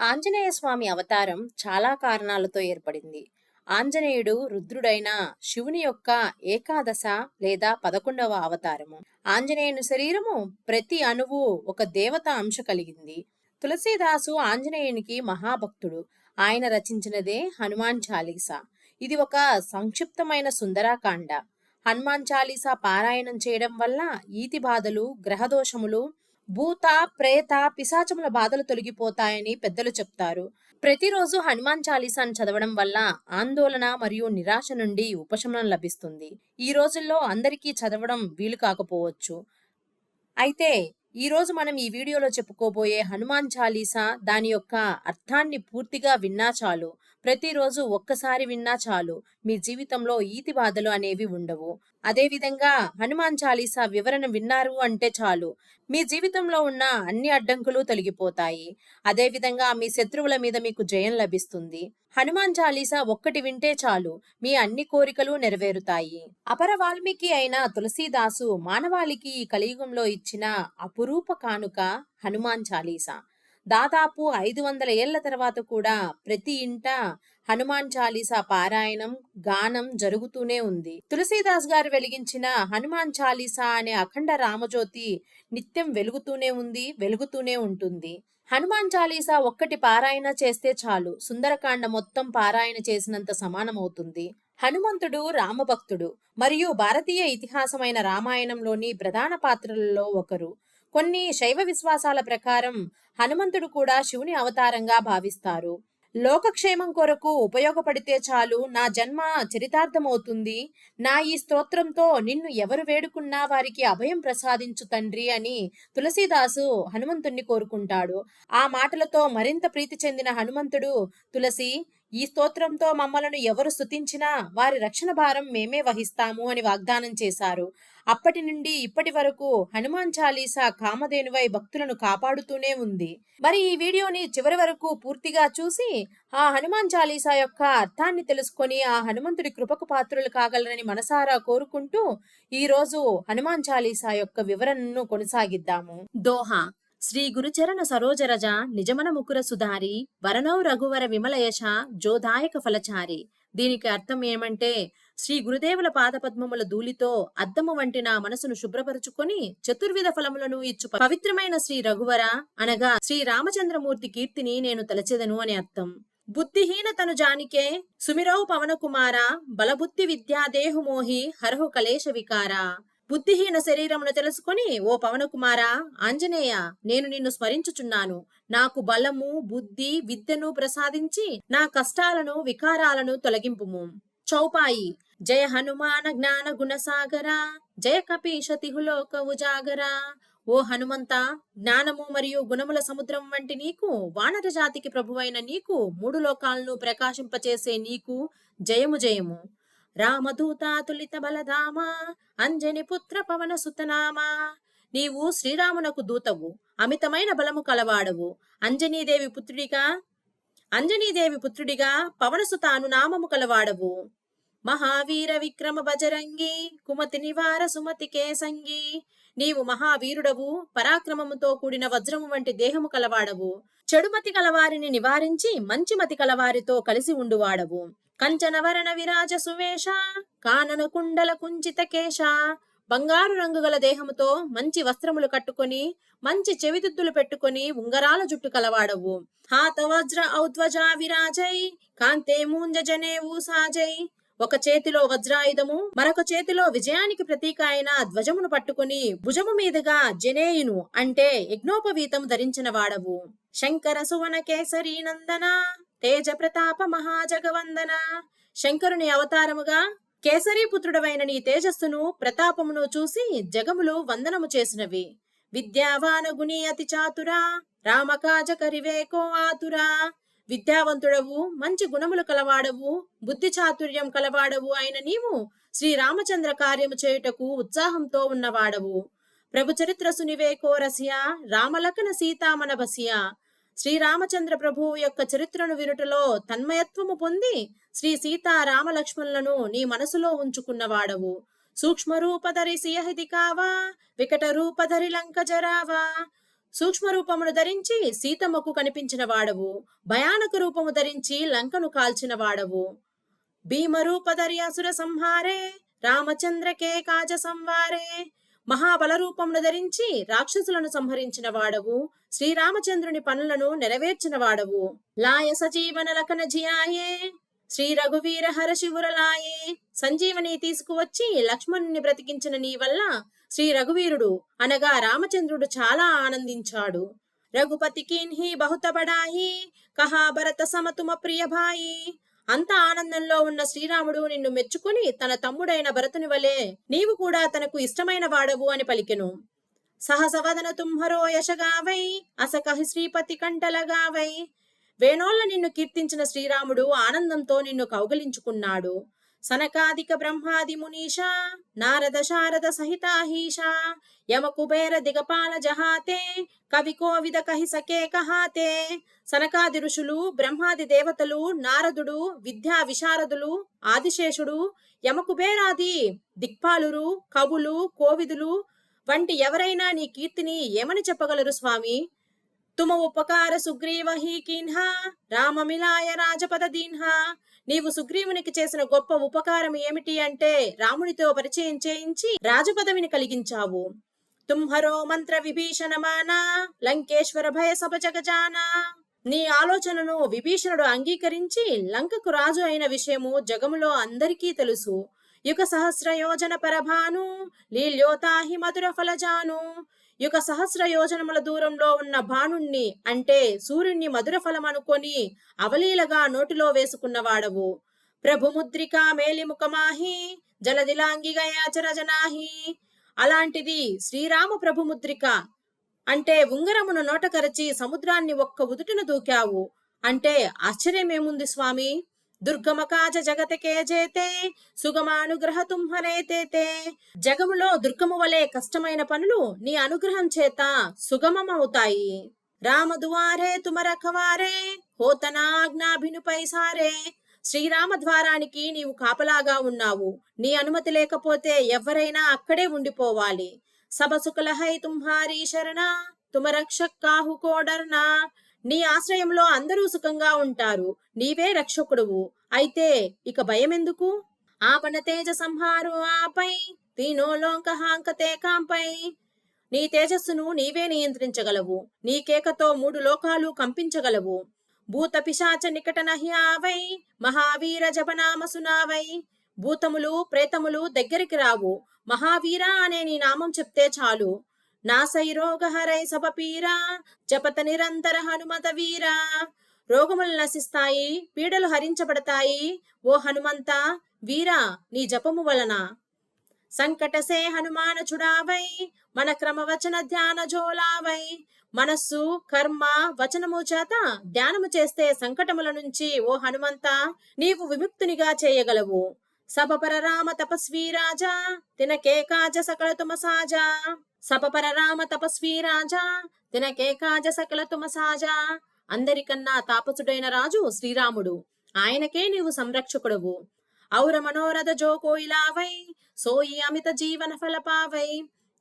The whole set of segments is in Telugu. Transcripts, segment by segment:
ఆంజనేయ స్వామి అవతారం చాలా కారణాలతో ఏర్పడింది. ఆంజనేయుడు రుద్రుడైన శివుని యొక్క ఏకాదశ లేదా 11వ అవతారము. ఆంజనేయుని శరీరము ప్రతి అణువు ఒక దేవత అంశ కలిగింది. తులసీదాసు ఆంజనేయునికి మహాభక్తుడు. ఆయన రచించినదే హనుమాన్ చాలీసా. ఇది ఒక సంక్షిప్తమైన సుందరాకాండ. హనుమాన్ చాలీసా పారాయణం చేయడం వల్ల ఈతి బాధలు, గ్రహదోషములు, భూత ప్రేత పిశాచముల బాధలు తొలగిపోతాయని పెద్దలు చెప్తారు. ప్రతిరోజు హనుమాన్ చాలీసాను చదవడం వల్ల ఆందోళన మరియు నిరాశ నుండి ఉపశమనం లభిస్తుంది. ఈ రోజుల్లో అందరికీ చదవడం వీలు కాకపోవచ్చు. అయితే ఈరోజు మనం ఈ వీడియోలో చెప్పుకోబోయే హనుమాన్ చాలీసా దాని యొక్క అర్థాన్ని పూర్తిగా విన్నా చాలు. ప్రతిరోజు ఒక్కసారి విన్నా చాలు. మీ జీవితంలో ఈతి బాధలు అనేవి ఉండవు. అదేవిధంగా హనుమాన్ చాలీసా వివరణ విన్నారు అంటే చాలు, మీ జీవితంలో ఉన్న అన్ని అడ్డంకులు తొలగిపోతాయి. అదేవిధంగా మీ శత్రువుల మీద మీకు జయం లభిస్తుంది. హనుమాన్ చాలీసా ఒక్కటి వింటే చాలు, మీ అన్ని కోరికలు నెరవేరుతాయి. అపర వాల్మీకి అయిన తులసీదాసు మానవాళికి ఈ కలియుగంలో ఇచ్చిన అపురూప కానుక హనుమాన్ చాలీసా. దాదాపు 500 ఏళ్ల తర్వాత కూడా ప్రతి ఇంట హనుమాన్ చాలీసా పారాయణం, గానం జరుగుతూనే ఉంది. తులసీదాస్ గారు వెలిగించిన హనుమాన్ చాలీసా అనే అఖండ రామజ్యోతి నిత్యం వెలుగుతూనే ఉంది, వెలుగుతూనే ఉంటుంది. హనుమాన్ చాలీసా ఒక్కటి పారాయణ చేస్తే చాలు, సుందరకాండ మొత్తం పారాయణ చేసినంత సమానమవుతుంది. హనుమంతుడు రామభక్తుడు మరియు భారతీయ ఇతిహాసమైన రామాయణంలోని ప్రధాన పాత్రలలో ఒకరు. కొన్ని శైవ విశ్వాసాల ప్రకారం హనుమంతుడు కూడా శివుని అవతారంగా భావిస్తారు. లోకక్షేమం కొరకు ఉపయోగపడితే చాలు, నా జన్మ చరితార్థమవుతుంది. నా ఈ స్తోత్రంతో నిన్ను ఎవరు వేడుకున్నా వారికి అభయం ప్రసాదించు తండ్రి అని తులసీదాసు హనుమంతుణ్ణి కోరుకుంటాడు. ఆ మాటలతో మరింత ప్రీతి చెందిన హనుమంతుడు, తులసి, ఈ స్తోత్రంతో మమ్మలను ఎవరు స్తుతించినా వారి రక్షణ భారం మేమే వహిస్తాము అని వాగ్దానం చేశారు. అప్పటి నుండి ఇప్పటి వరకు హనుమాన్ చాలీసా కామధేనువై భక్తులను కాపాడుతూనే ఉంది. మరి ఈ వీడియోని చివరి వరకు పూర్తిగా చూసి ఆ హనుమాన్ చాలీసా యొక్క అర్థాన్ని తెలుసుకొని ఆ హనుమంతుడి కృపకు పాత్రులు కాగలరని మనసారా కోరుకుంటూ ఈ రోజు హనుమాన్ చాలీసా యొక్క వివరణను కొనసాగిద్దాము. దోహా. శ్రీ గురుచరణ సరోజరజ నిజమన ముకుర సుధారి వరణౌ రఘువర విమలయశ జోదాయక ఫలచారి. దీనికి అర్థం ఏమంటే, శ్రీ గురుదేవుల పాదపద్మముల ధూళితో అద్దము వంటి నా మనసును శుభ్రపరుచుకొని చతుర్విధ ఫలములను ఇచ్చు పవిత్రమైన శ్రీ రఘువర అనగా శ్రీ రామచంద్రమూర్తి కీర్తిని నేను తలచెదను అని అర్థం. బుద్ధిహీన తను జానికే సుమిరౌ పవన కుమార బలబుద్ధి విద్యా దేహుమోహి హరహు కలేశ వికార. బుద్ధిహీన శరీరమును తెలుసుకొని, ఓ పవన కుమార ఆంజనేయ, నేను నిన్ను స్మరించుచున్నాను. నాకు బలము, బుద్ధి, విద్యను ప్రసాదించి నా కష్టాలను, వికారాలను తొలగింపుము. చౌపాయి. జయ హనుమాన జ్ఞాన గుణసాగర జయ కపీశ తిహులోక ఉజాగర. ఓ హనుమంత, జ్ఞానము మరియు గుణముల సముద్రం వంటి నీకు, వానర జాతికి ప్రభువైన నీకు, 3 లోకాలను ప్రకాశింపచేసే నీకు జయము జయము. రామదూతాతులిత బలధామ అంజని పుత్ర పవన సుతనామా. నీవు శ్రీరామునకు దూతవు, అమితమైన బలము కలవాడవు. అంజనీదేవి పుత్రుడిగా పవనసుత అనునామము కలవాడవు. మహావీర విక్రమ బజరంగి కుమతి నివార సుమతి కేసంగి. నీవు మహావీరుడవు, పరాక్రమముతో కూడిన వజ్రము వంటి దేహము కలవాడవు. చెడుమతి కలవారిని నివారించి మంచిమతి కలవారితో కలిసి ఉండువాడవు. కంచనవరణ విరాజ సువేష కానన కుండల కుంచిత కేశ. బంగారు రంగు గల దేహముతో మంచి వస్త్రములు కట్టుకొని, మంచి చెవిదిద్దులు పెట్టుకొని, ఉంగరాల జుట్టు కలవాడవు. హాత వజ్ర ఔధ్వజ విరాజై కాంతే మూంజ జనేవు సాజై. ఒక చేతిలో వజ్రాయుధము, మరొక చేతిలో విజయానికి ప్రతీక అయిన ధ్వజమును పట్టుకుని, భుజము మీదుగా జనేయును అంటే యజ్ఞోపవీతము ధరించిన వాడవు. శంకర సువన కేసరీ నందన తేజ ప్రతాప మహాజగవందన. శంకరుని అవతారముగా కేసరీపుత్రుడవైన నీ తేజస్సును, ప్రతాపమును చూసి జగములు వందనము చేసినవి. విద్యావాన గుణి అతి చాతురా రామకాజ కరివేకో ఆతురా. విద్యావంతుడవు, మంచి గుణములు కలవాడవు, బుద్ధి చాతుర్యం కలవాడవు అయిన నీవు శ్రీరామచంద్ర కార్యము చేయుటకు ఉత్సాహంతో ఉన్నవాడవు. ప్రభు చరిత్ర సునివేకో రసియా రామలకన సీతామన బసియా. శ్రీరామచంద్ర ప్రభువు యొక్క చరిత్రను వినుటలో తన్మయత్వము పొంది శ్రీ సీతారామ లక్ష్మణులను నీ మనసులో ఉంచుకున్నవాడవు. సూక్ష్మ రూపధరి సియహిది కావా వికట రూపధరి లంక జరావా. సూక్ష్మ రూపమును ధరించి సీతమ్మకు కనిపించిన వాడవు, భయానక రూపము ధరించి లంకను కాల్చిన వాడవు. భీమరూపధరి అసుర సంహారే రామచంద్రకే కాజ సంవారే. మహాబల రూపమును ధరించి రాక్షసులను సంహరించిన వాడవు, శ్రీరామచంద్రుని పనులను నెరవేర్చిన వాడవు. లాయ సజీవన లఖన జియాయే శ్రీ రఘువీర హర శివురలాయే. సంజీవని తీసుకువచ్చి లక్ష్మణుని బ్రతికించిన నీ వల్ల శ్రీ రఘువీరుడు అనగా రామచంద్రుడు చాలా ఆనందించాడు. రఘుపతి కిన్హి బహుత బడాయి కహా భరత సమతుమ ప్రియభాయి. అంత ఆనందంలో ఉన్న శ్రీరాముడు నిన్ను మెచ్చుకుని తన తమ్ముడైన భరతుని వలె నీవు కూడా తనకు ఇష్టమైన వాడవు అని పలికెను. సహసవదన తుంహరో యశగావై అసకహి శ్రీపతి కంటలగావై. వేణోళ్ళ నిన్ను కీర్తించిన శ్రీరాముడు ఆనందంతో నిన్ను కౌగలించుకున్నాడు. సనకాదిక బ్రహ్మాది మునీష నారద శారద సహితాహీష యమ కుబేర దిగపాల జహాతే కవి కోవిద కహి సకే కహాతే. సనకాది ఋషులు, బ్రహ్మాది దేవతలు, నారదుడు, విద్యా విశారదులు, ఆదిశేషుడు, యమకుబేరాది దిక్పాలురు, కవులు, కోవిదులు వంటి ఎవరైనా నీ కీర్తిని ఏమని చెప్పగలరు స్వామి? తుమ ఉపకార సుగ్రీవ హీ కిన్హా రామమిలాయ రాజపద దీన్హా. నీవు సుగ్రీవునికి చేసిన గొప్ప ఉపకారం ఏమిటి అంటే రామునితో పరిచయం చేయించి రాజపదవిని కలిగించావు. తుంహరో మంత్ర విభీషణమానా లంకేశ్వర భయ సభ జగజానా. నీ ఆలోచనను విభీషణుడు అంగీకరించి లంకకు రాజు అయిన విషయము జగములో అందరికీ తెలుసు. యుగ సహస్ర యోజన పరభాను లీల్యోతాహి మధుర ఫలజాను. యుగ సహస్ర యోజనముల దూరంలో ఉన్న బాణుణ్ణి అంటే సూర్యుణ్ణి మధుర ఫలం అనుకొని అవలీలగా నోటిలో వేసుకున్నవాడవు. ప్రభుముద్రిక మేలిముఖమాహి జలదిలాంగిగయాచరజనాహి. అలాంటిది శ్రీరామ ప్రభుముద్రిక అంటే ఉంగరమును నోట కరచి సముద్రాన్ని ఒక్క ఉదుటిన దూకావు అంటే ఆశ్చర్యమేముంది స్వామి? దుర్గమకాజ జగతకే జేతే సుగమానుగ్రహ తుంహరే తేతే. జగములో దుర్గము వలె కష్టమైన పనులు నీ అనుగ్రహం చేత సుగమమవుతాయి. రామదువారే తుమరఖవారే హోతనాజ్ఞాభినుపై సారే. శ్రీరామ ద్వారానికి నీవు కాపలాగా ఉన్నావు. నీ అనుమతి లేకపోతే ఎవరైనా అక్కడే ఉండిపోవాలి. సబ సుకలహై తుంహారీ శరణ తుమరక్షక్ కాహు కోడర్నా. నీ ఆశ్రయంలో అందరూ సుఖంగా ఉంటారు. నీవే రక్షకుడువు. అయితే ఇక భయమెందుకు? ఆపన తేజ సంహారు ఆపై తీనోలోంకహాంకతే కాంపై. నీ తేజస్సును నీవే నియంత్రించగలవు. నీ కేకతో 3 లోకాలు కంపించగలవు. భూత పిశాచ నికట నహ్యావై మహావీర జపనామ సునావై. భూతములు ప్రేతములు దగ్గరికి రావు. మహావీర అనే నీ నామం చెప్తే చాలు. నాసై రోగహరై సపపీరా జపత నిరంతర హనుమత వీరా. రోగములు నశిస్తాయి, పీడలు హరించబడతాయి. ఓ హనుమంత వీరా నీ జపము వలన. సంకటసే హనుమాన చుడావై మన క్రమవచన ధ్యాన జోలావై. మనస్సు కర్మ వచనము చేత ధ్యానము చేస్తే సంకటముల నుంచి ఓ హనుమంత నీవు విముక్తునిగా చేయగలవు. సపపర రామ తపస్వీ రాజా తినకే కాజ సకల తుమ సాజా. సపపర రామ తపస్వీ రాజా తినకే కాజ సకల తుమ సాజా. అందరికన్నా తాపసుడైన రాజు శ్రీరాముడు. ఆయనకే నీవు సంరక్షకుడవు. ఔర మనోరథ జో కోయిలావై సోయి అమిత జీవన ఫలపావై.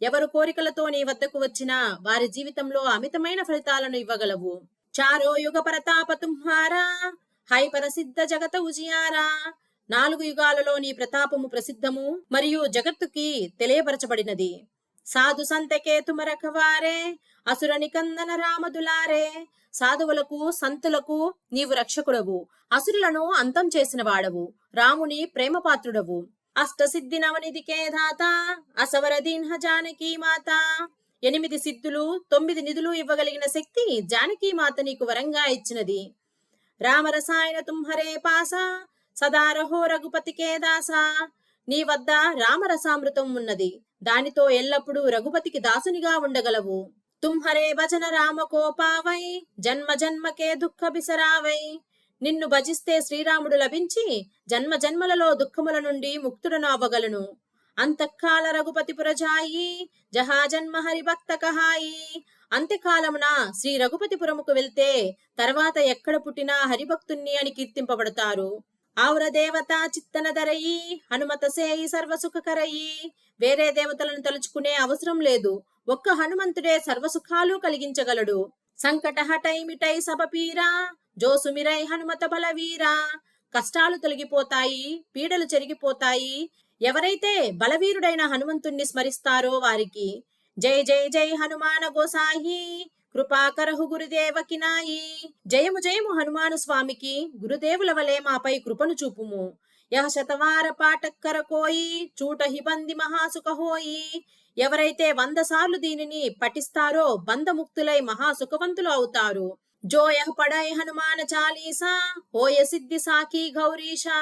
ఎవరు కోరికలతో నీ వద్దకు వచ్చినా వారి జీవితంలో అమితమైన ఫలితాలను ఇవ్వగలవు. చారో యుగ పరతాప తుంహారా హై ప్రసిద్ధ జగత ఉజియారా. 4 యుగాలలో నీ ప్రతాపము ప్రసిద్ధము మరియు జగత్తుకి తెలియపరచబడినది. సాధు సంతకే తుమరఖవారే అసుర నికందన రామదులారే. సాధువులకు సంతులకు నీవు రక్షకుడవు. అసురులను అంతం చేసిన వాడవు. రాముని ప్రేమపాత్రుడవు. అష్టసిద్ధి నవనిధికే దాత అసవర దీన్హ జానకీ మాత. 8 సిద్ధులు 9 నిధులు ఇవ్వగలిగిన శక్తి జానకీ మాత నీకు వరంగా ఇచ్చినది. రామరసాయన తుంహరే పాస సదారహో రఘుపతికే దాస. నీ వద్ద రామరసామృతం ఉన్నది. దానితో ఎల్లప్పుడూ రఘుపతికి దాసునిగా ఉండగలవు. తుంహరే భజన రామ కోపావై జన్మ జన్మకే దుఃఖ బిసరావై. నిన్ను భజిస్తే శ్రీరాముడు లభించి జన్మ జన్మలలో దుఃఖముల నుండి ముక్తుడను అవ్వగలను. అంతఃకాల రఘుపతి పురజాయి జహా జన్మ హరిభక్త కహాయి. అంత్యకాలమున శ్రీ రఘుపతిపురముకు వెళ్తే తర్వాత ఎక్కడ పుట్టినా హరిభక్తుణ్ణి అని కీర్తింపబడతారు. ఆవుర దేవత చిత్తనదరయి హనుమత సేయి సర్వసుఖకరయి. వేరే దేవతలను తలుచుకునే అవసరం లేదు. ఒక్క హనుమంతుడే సర్వసుఖాలు కలిగించగలడు. సంకట హటై మిటై సపపీరా జోసుమిరై హనుమత బలవీరా. కష్టాలు తొలగిపోతాయి, పీడలు చెరిగిపోతాయి ఎవరైతే బలవీరుడైన హనుమంతుణ్ణి స్మరిస్తారో వారికి. జై జై జై హనుమాన గోసాయి కృపాకరహు గురుదేవకి నాయి. జయము జయము హనుమాను స్వామికి, గురుదేవుల వలె మాపై కృపను చూపుము. యహ శతవార పాటక్కర కోయి చూట హిబంది మహాసుఖహోయి. ఎవరైతే 100 సార్లు దీనిని పఠిస్తారో బంధముక్తులై మహాసుఖవంతులు అవుతారు. జో యహ పడై హనుమాన చాలీసా హోయ సిద్ధి సాకి గౌరీషా.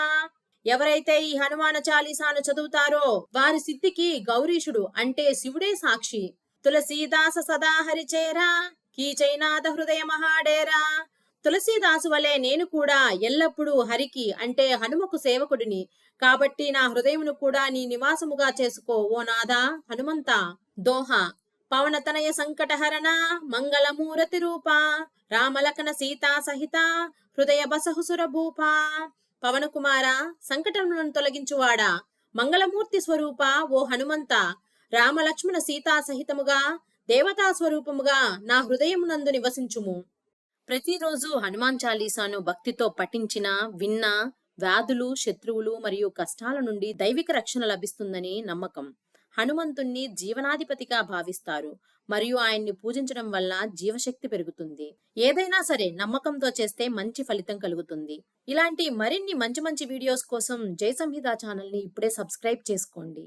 ఎవరైతే ఈ హనుమాన చాలీసాను చదువుతారో వారి సిద్ధికి గౌరీషుడు అంటే శివుడే సాక్షి. తులసీదాస సదా హరిచేరా కీచైనాథ హృదయ మహాడేరా. తులసీదాసు వలె నేను కూడా ఎల్లప్పుడూ హరికి అంటే హనుమకు సేవకుడిని. కాబట్టి నా హృదయమును కూడా నీ నివాసముగా చేసుకో ఓ నాథా హనుమంత. దోహ పవనతనయ సంకటహరణ మంగళమూరతి రూప రామలకన సీతా సహిత హృదయ బసహుసుర భూప. పవన కుమార, సంకటములను తొలగించువాడా, మంగళమూర్తి స్వరూప ఓ హనుమంత, రామలక్ష్మణ సీతా సహితముగా దేవతా స్వరూపముగా నా హృదయమునందు నివసించుము. ప్రతిరోజు హనుమాన్ చాలీసాను భక్తితో పఠించిన విన్నా వ్యాధులు, శత్రువులు మరియు కష్టాల నుండి దైవిక రక్షణ లభిస్తుందని నమ్మకం. హనుమంతుణ్ణి జీవనాధిపతిగా భావిస్తారు మరియు ఆయన్ని పూజించడం వల్ల జీవశక్తి పెరుగుతుంది. ఏదైనా సరే నమ్మకంతో చేస్తే మంచి ఫలితం కలుగుతుంది. ఇలాంటి మరిన్ని మంచి మంచి వీడియోస్ కోసం జై సంహిత ఛానల్ ని ఇప్పుడే సబ్స్క్రైబ్ చేసుకోండి.